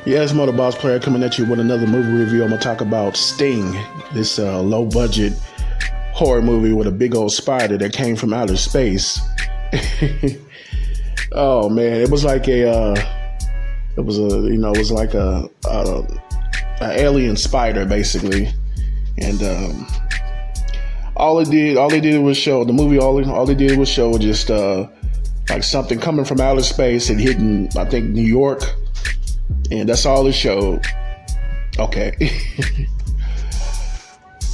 Yes, Motor Boss Player coming at you with another movie review. I'm going to talk about Sting, this low budget horror movie with a big old spider that came from outer space. Oh man, it was like a alien spider basically, and all they did was show the movie. All they did was show just like something coming from outer space and hitting, I think, New York. And that's all it showed. Okay.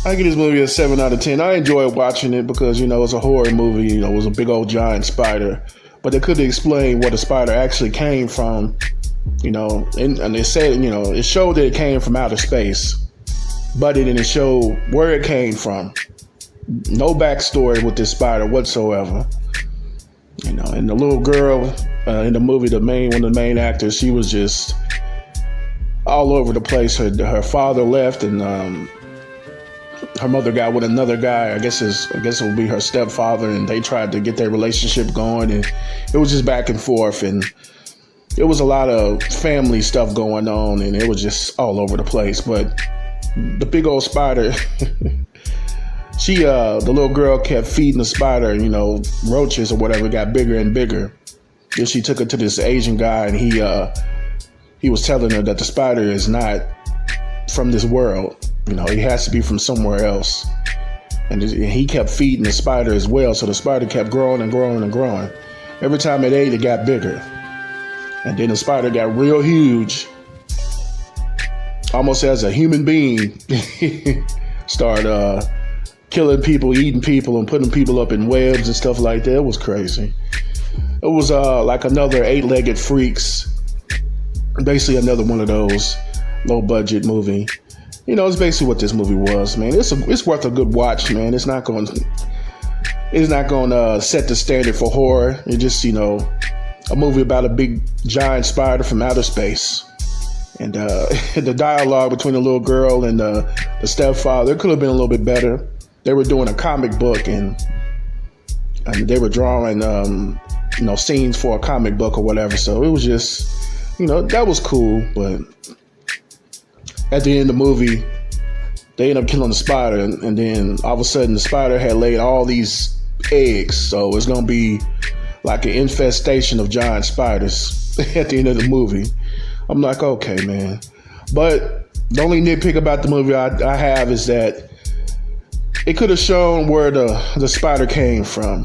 I give this movie a 7 out of 10. I enjoyed watching it because, it's a horror movie. It was a big old giant spider. But they couldn't explain where the spider actually came from. And they said, it showed that it came from outer space. But it didn't show where it came from. No backstory with this spider whatsoever. And the little girl in the movie, one of the main actors, she was just all over the place. Her father left, and her mother got with another guy. I guess it would be her stepfather, and they tried to get their relationship going, and it was just back and forth, and it was a lot of family stuff going on, and it was just all over the place. But the big old spider. The little girl kept feeding the spider, roaches or whatever, got bigger and bigger. Then she took it to this Asian guy, and he was telling her that the spider is not from this world. He has to be from somewhere else. And he kept feeding the spider as well, so the spider kept growing and growing and growing. Every time it ate, it got bigger. And then the spider got real huge, almost as a human being. Started killing people, eating people, and putting people up in webs and stuff like that. It was crazy. It was like another 8-legged freaks. Basically another one of those low budget movie. It's basically what this movie was, man. It's worth a good watch, man. It's not going to set the standard for horror. It's just, a movie about a big giant spider from outer space. And the dialogue between the little girl and the stepfather, it could have been a little bit better. They were doing a comic book, and they were drawing, scenes for a comic book or whatever. So it was just, that was cool. But at the end of the movie, they ended up killing the spider. And then all of a sudden, the spider had laid all these eggs. So it's going to be like an infestation of giant spiders at the end of the movie. I'm like, okay, man. But the only nitpick about the movie I have is that it could have shown where the spider came from.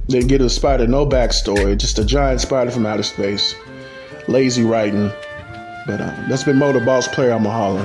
They didn't give the spider no backstory, just a giant spider from outer space. Lazy writing. But that's been Motor Boss Player. I'm a holler.